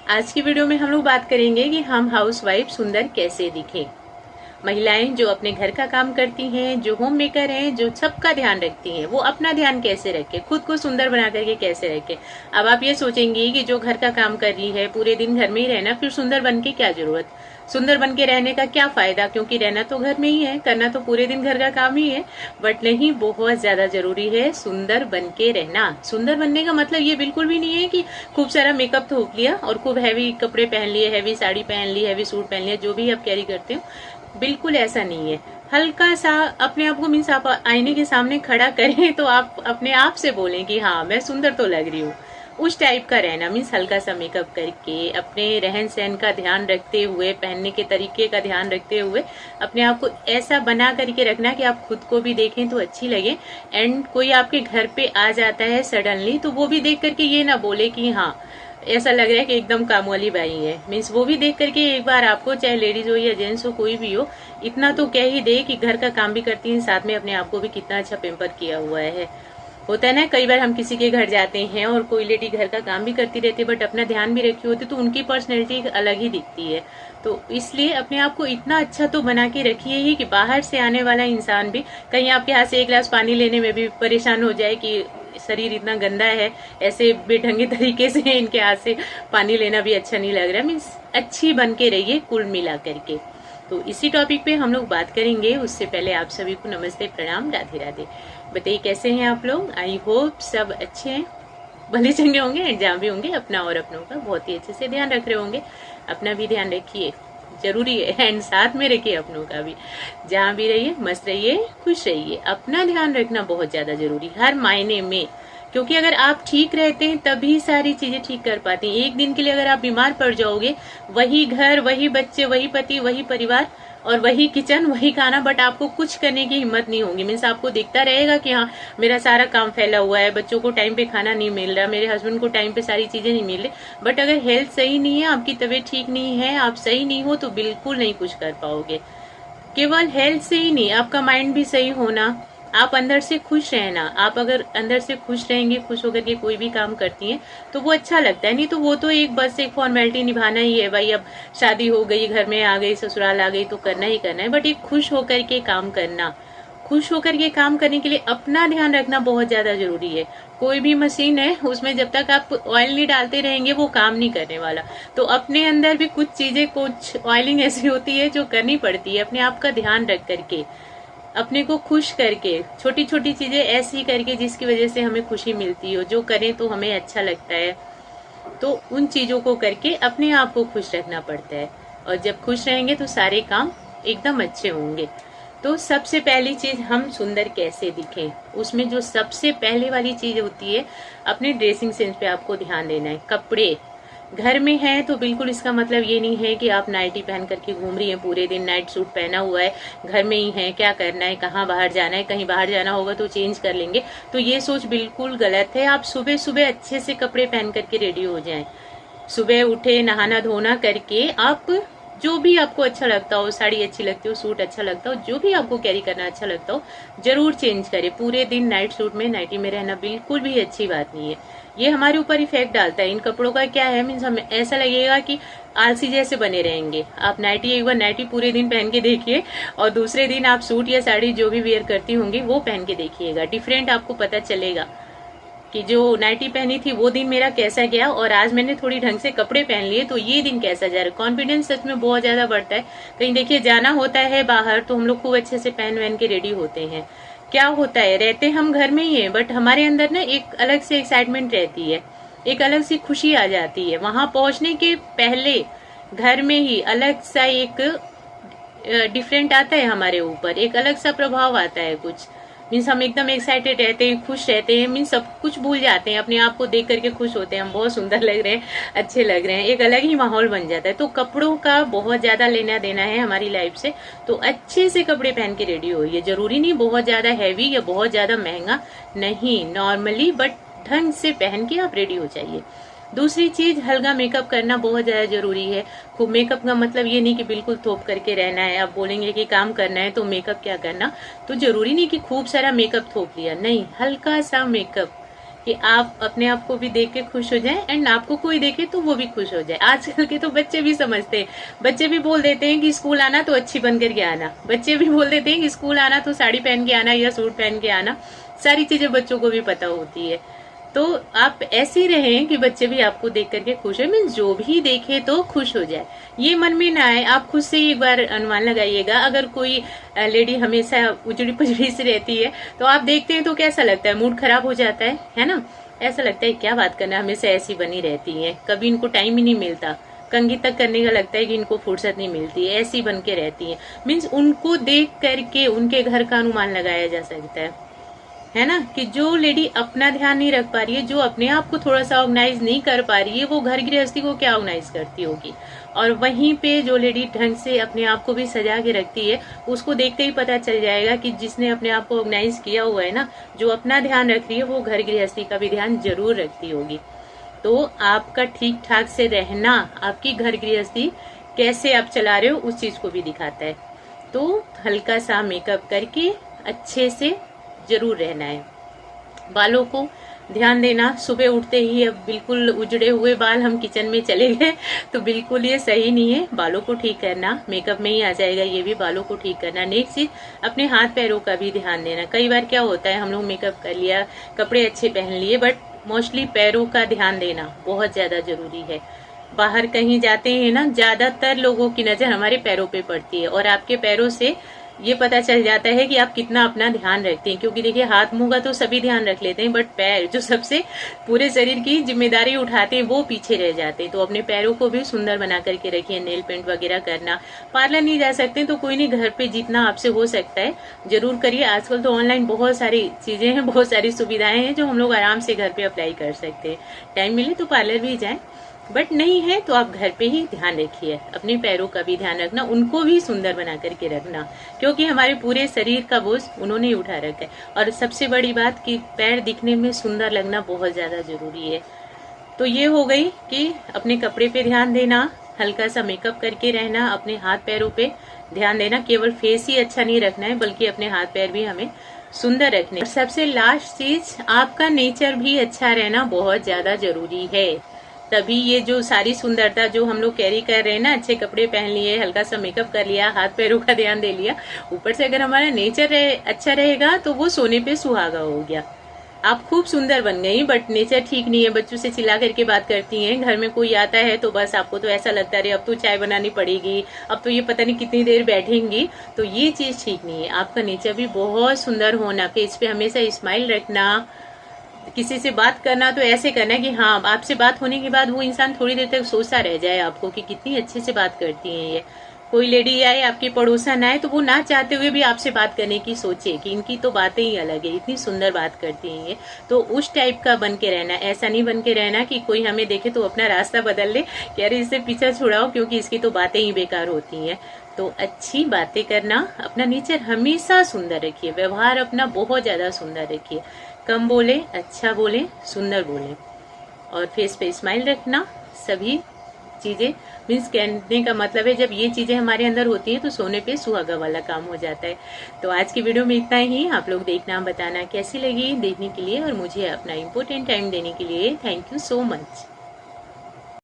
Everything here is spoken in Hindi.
आज की वीडियो में हम लोग बात करेंगे कि हम हाउसवाइफ सुंदर कैसे दिखें। महिलाएं जो अपने घर का काम करती हैं, जो होम मेकर हैं, जो सबका ध्यान रखती हैं, वो अपना ध्यान कैसे रखें, खुद को सुंदर बना करके कैसे रखें। अब आप ये सोचेंगी कि जो घर का काम कर रही है, पूरे दिन घर में ही रहना, फिर सुंदर बन के क्या जरूरत, सुंदर बन के रहने का क्या फायदा, क्योंकि रहना तो घर में ही है, करना तो पूरे दिन घर का काम ही है। बट नहीं, बहुत ज्यादा जरूरी है सुंदर बन के रहना। सुंदर बनने का मतलब ये बिल्कुल भी नहीं है कि खूब सारा मेकअप थोप लिया और खूब हैवी कपड़े पहन लिए, हैवी साड़ी पहन ली, हैवी सूट पहन लिया, जो भी आप कैरी करते हो, बिल्कुल ऐसा नहीं है। हल्का सा अपने आप को मीन्स आप आईने के सामने खड़ा करें तो आप अपने आप से बोलें कि हाँ मैं सुंदर तो लग रही हूँ। उस टाइप का रहना मीन्स हल्का सा मेकअप करके, अपने रहन सहन का ध्यान रखते हुए, पहनने के तरीके का ध्यान रखते हुए अपने आप को ऐसा बना करके रखना कि आप खुद को भी देखें तो अच्छी लगे। एंड कोई आपके घर पे आ जाता है सडनली तो वो भी देख करके ये ना बोले कि हाँ ऐसा लग रहा है कि एकदम काम वाली बाई है। मीन्स वो भी देख करके एक बार आपको, चाहे लेडीज हो या जेंट्स हो, कोई भी हो, इतना तो कह ही दे कि घर का काम भी करती है, साथ में अपने आप को भी कितना अच्छा पेम्पर किया हुआ है। होता है ना, कई बार हम किसी के घर जाते हैं और कोई लेडी घर का काम भी करती रहती है बट अपना ध्यान भी रखी होती है, तो उनकी पर्सनैलिटी अलग ही दिखती है। तो इसलिए अपने आप को इतना अच्छा तो बना के रखिए ही कि बाहर से आने वाला इंसान भी कहीं आपके हाथ से एक गिलास पानी लेने में भी परेशान हो जाए कि शरीर इतना गंदा है, ऐसे बेढंगे तरीके से इनके हाथ से पानी लेना भी अच्छा नहीं लग रहा। मीन्स अच्छी बन के रहिए कुल मिला करके। तो इसी टॉपिक पे हम लोग बात करेंगे। उससे पहले आप सभी को नमस्ते, प्रणाम, राधे राधे। बताइए कैसे हैं आप लोग। आई होप सब अच्छे हैं, भले चंगे होंगे एंड जहाँ भी होंगे अपना और अपनों का बहुत ही अच्छे से ध्यान रख रहे होंगे। अपना भी ध्यान रखिए, जरूरी है, एंड साथ में रखिए अपनों का भी। जहाँ भी रहिए मस्त रहिए, खुश रहिए। अपना ध्यान रखना बहुत ज्यादा जरूरी हर मायने में, क्योंकि अगर आप ठीक रहते हैं तभी सारी चीजें ठीक कर पाती हैं। एक दिन के लिए अगर आप बीमार पड़ जाओगे, वही घर, वही बच्चे, वही पति, वही परिवार और वही किचन, वही खाना, बट आपको कुछ करने की हिम्मत नहीं होगी। मीन्स आपको दिखता रहेगा कि हाँ मेरा सारा काम फैला हुआ है, बच्चों को टाइम पे खाना नहीं मिल रहा, मेरे हस्बैंड को टाइम पे सारी चीजें नहीं मिल रही। बट अगर हेल्थ सही नहीं है, आपकी तबीयत ठीक नहीं है, आप सही नहीं हो, तो बिल्कुल नहीं कुछ कर पाओगे। केवल हेल्थ से ही नहीं, आपका माइंड भी सही होना, आप अंदर से खुश रहना। आप अगर अंदर से खुश रहेंगे, खुश होकर के कोई भी काम करती हैं तो वो अच्छा लगता है। नहीं तो वो तो एक बस एक फॉर्मेलिटी निभाना ही है भाई, अब शादी हो गई, घर में आ गई, ससुराल आ गई तो करना ही करना है। बट एक खुश होकर के काम करना, खुश होकर के काम करने के लिए अपना ध्यान रखना बहुत ज्यादा जरूरी है। कोई भी मशीन है, उसमें जब तक आप ऑयल नहीं डालते रहेंगे वो काम नहीं करने वाला। तो अपने अंदर भी कुछ चीजें, कुछ ऑयलिंग ऐसी होती है जो करनी पड़ती है अपने आप का ध्यान रख करके, अपने को खुश करके, छोटी छोटी चीजें ऐसी करके जिसकी वजह से हमें खुशी मिलती हो, जो करें तो हमें अच्छा लगता है। तो उन चीजों को करके अपने आप को खुश रखना पड़ता है। और जब खुश रहेंगे तो सारे काम एकदम अच्छे होंगे। तो सबसे पहली चीज, हम सुंदर कैसे दिखें, उसमें जो सबसे पहले वाली चीज होती है, अपने ड्रेसिंग सेंस पे आपको ध्यान देना है। कपड़े घर में है तो बिल्कुल इसका मतलब ये नहीं है कि आप नाइटी पहन करके घूम रही हैं पूरे दिन, नाइट सूट पहना हुआ है, घर में ही है, क्या करना है, कहाँ बाहर जाना है, कहीं बाहर जाना होगा तो चेंज कर लेंगे। तो ये सोच बिल्कुल गलत है। आप सुबह सुबह अच्छे से कपड़े पहन करके रेडी हो जाएं। सुबह उठे, नहाना धोना करके आप जो भी आपको अच्छा लगता हो, साड़ी अच्छी लगती हो, सूट अच्छा लगता हो, जो भी आपको कैरी करना अच्छा लगता हो, जरूर चेंज करें। पूरे दिन नाइट सूट में, नाइटी में रहना बिल्कुल भी अच्छी बात नहीं है। ये हमारे ऊपर इफेक्ट डालता है। इन कपड़ों का क्या है, मीन्स हमें ऐसा लगेगा कि आलसी जैसे बने रहेंगे। आप नाइटी, एक बार नाइटी पूरे दिन पहन के देखिए और दूसरे दिन आप सूट या साड़ी जो भी वेयर करती होंगी वो पहन के देखिएगा, डिफरेंट आपको पता चलेगा कि जो नाइटी पहनी थी वो दिन मेरा कैसा गया और आज मैंने थोड़ी ढंग से कपड़े पहन लिए तो ये दिन कैसा जा रहा है। कॉन्फिडेंस सच में बहुत ज्यादा बढ़ता है। कहीं देखिए जाना होता है बाहर तो हम लोग खूब अच्छे से पहन वहन के रेडी होते हैं। क्या होता है, रहते हम घर में ही है बट हमारे अंदर ना एक अलग से एक्साइटमेंट रहती है, एक अलग सी खुशी आ जाती है। वहां पहुंचने के पहले घर में ही अलग सा एक डिफरेंट आता है हमारे ऊपर, एक अलग सा प्रभाव आता है कुछ। मीन्स हम एकदम एक्साइटेड रहते हैं, खुश रहते हैं, मीन्स सब कुछ भूल जाते हैं, अपने आप को देख करके खुश होते हैं, हम बहुत सुंदर लग रहे हैं, अच्छे लग रहे हैं, एक अलग ही माहौल बन जाता है। तो कपड़ों का बहुत ज्यादा लेना देना है हमारी लाइफ से। तो अच्छे से कपड़े पहन के रेडी होइए। जरूरी नहीं बहुत ज्यादा हैवी या बहुत ज्यादा महंगा, नहीं, नॉर्मली बट ढंग से पहन के आप रेडी हो जाइए। दूसरी चीज, हल्का मेकअप करना बहुत ज्यादा जरूरी है। खूब मेकअप का मतलब ये नहीं कि बिल्कुल थोप करके रहना है। आप बोलेंगे कि काम करना है तो मेकअप क्या करना, तो जरूरी नहीं कि खूब सारा मेकअप थोप लिया, नहीं, हल्का सा मेकअप, कि आप अपने आप को भी देख के खुश हो जाएं एंड आपको कोई देखे तो वो भी खुश हो जाए। आजकल के तो बच्चे भी समझते हैं, बच्चे भी बोल देते हैं कि स्कूल आना तो अच्छी बन करके आना, बच्चे भी बोल देते हैं कि स्कूल आना तो साड़ी पहन के आना या सूट पहन के आना, सारी चीजें बच्चों को भी पता होती है। तो आप ऐसे रहें कि बच्चे भी आपको देख करके खुश हो, मीन्स जो भी देखे तो खुश हो जाए। ये मन में ना आए, आप खुद से एक बार अनुमान लगाइएगा। अगर कोई लेडी हमेशा उजड़ी पुजड़ी से रहती है तो आप देखते हैं तो कैसा लगता है, मूड खराब हो जाता है ना। ऐसा लगता है क्या बात करना, हमेशा ऐसी बनी रहती है, कभी इनको टाइम ही नहीं मिलता, कंघी तक करने का लगता है कि इनको फुर्सत नहीं मिलती है, ऐसी बन के रहती है। मीन्स उनको देख करके उनके घर का अनुमान लगाया जा सकता है ना, कि जो लेडी अपना ध्यान नहीं रख पा रही है, जो अपने आप को थोड़ा सा ऑर्गेनाइज नहीं कर पा रही है, वो घर गृहस्थी को क्या ऑर्गेनाइज करती होगी। और वहीं पे जो लेडी ढंग से अपने आप को भी सजा के रखती है, उसको देखते ही पता चल जाएगा कि जिसने अपने आप को ऑर्गेनाइज किया हुआ है ना, जो अपना ध्यान रख रही है, वो घर गृहस्थी का भी ध्यान जरूर रखती होगी। तो आपका ठीक ठाक से रहना, आपकी घर गृहस्थी कैसे आप चला रहे हो, उस चीज को भी दिखाता है। तो हल्का सा मेकअप करके अच्छे से जरूर रहना है। बालों को ध्यान देना, सुबह उठते ही अब बिल्कुल उजड़े हुए बाल हम किचन में चले गए तो बिल्कुल ये सही नहीं है। बालों को ठीक करना मेकअप में ही आ जाएगा, ये भी बालों को ठीक करना। नेक्स्ट चीज, अपने हाथ पैरों का भी ध्यान देना। कई बार क्या होता है, हम लोग मेकअप कर लिया, कपड़े अच्छे पहन लिए, बट मोस्टली पैरों का ध्यान देना बहुत ज्यादा जरूरी है। बाहर कहीं जाते हैं ना, ज्यादातर लोगों की नजर हमारे पैरों पे पड़ती है, और आपके पैरों से ये पता चल जाता है कि आप कितना अपना ध्यान रखते हैं। क्योंकि देखिए, हाथ मुंह का तो सभी ध्यान रख लेते हैं, बट पैर जो सबसे पूरे शरीर की जिम्मेदारी उठाते हैं, वो पीछे रह जाते हैं। तो अपने पैरों को भी सुंदर बना करके रखिए। नेल पेंट वगैरह करना, पार्लर नहीं जा सकते तो कोई नहीं, घर पे जितना आपसे हो सकता है जरूर करिए। आजकल तो ऑनलाइन बहुत सारी चीजें हैं, बहुत सारी सुविधाएं हैं जो हम लोग आराम से घर पे अप्लाई कर सकते हैं। टाइम मिले तो पार्लर भी जाएं, बट नहीं है तो आप घर पे ही ध्यान रखिए। अपने पैरों का भी ध्यान रखना, उनको भी सुंदर बना करके रखना, क्योंकि हमारे पूरे शरीर का बोझ उन्होंने उठा रखा है। और सबसे बड़ी बात कि पैर दिखने में सुंदर लगना बहुत ज्यादा जरूरी है। तो ये हो गई कि अपने कपड़े पे ध्यान देना, हल्का सा मेकअप करके रहना, अपने हाथ पैरों पे ध्यान देना। केवल फेस ही अच्छा नहीं रखना है, बल्कि अपने हाथ पैर भी हमें सुंदर रखने। और सबसे लास्ट चीज, आपका नेचर भी अच्छा रहना बहुत ज्यादा जरूरी है। तभी ये जो सारी सुंदरता जो हम लोग कैरी कर रहे हैं ना, अच्छे कपड़े पहन लिए, हल्का सा मेकअप कर लिया, हाथ पैरों का ध्यान दे लिया, ऊपर से अगर हमारा नेचर अच्छा रहेगा तो वो सोने पे सुहागा हो गया। आप खूब सुंदर बन गई, बट नेचर ठीक नहीं है, बच्चों से चिल्ला करके बात करती हैं, घर में कोई आता है तो बस आपको तो ऐसा लगता है अब तो चाय बनानी पड़ेगी, अब तो ये पता नहीं कितनी देर बैठेंगी। तो ये चीज ठीक नहीं है। आपका नेचर भी बहुत सुंदर होना, फेस पे हमेशा स्माइल रखना, किसी से बात करना तो ऐसे करना कि हाँ, आपसे बात होने के बाद वो इंसान थोड़ी देर तक सोचता रह जाए आपको कि कितनी अच्छे से बात करती हैं ये। कोई लेडी आए, आपकी पड़ोसन आए, तो वो ना चाहते हुए भी आपसे बात करने की सोचे कि इनकी तो बातें ही अलग है, इतनी सुंदर बात करती हैं ये। तो उस टाइप का बन के रहना, ऐसा नहीं बन के रहना कि कोई हमें देखे तो अपना रास्ता बदल ले कि अरे इससे पीछा छुड़ाओ क्योंकि इसकी तो बातें ही बेकार होती हैं। तो अच्छी बातें करना, अपना नेचर हमेशा सुंदर रखिए, व्यवहार अपना बहुत ज्यादा सुंदर रखिए, कम बोले, अच्छा बोले, सुंदर बोले, और फेस पे स्माइल रखना। सभी चीजें मीन्स कहने का मतलब है, जब ये चीजें हमारे अंदर होती हैं तो सोने पे सुहागा वाला काम हो जाता है। तो आज की वीडियो में इतना ही। आप लोग देखना, बताना कैसी लगी देखने के लिए, और मुझे अपना इम्पोर्टेंट टाइम देने के लिए थैंक यू सो मच।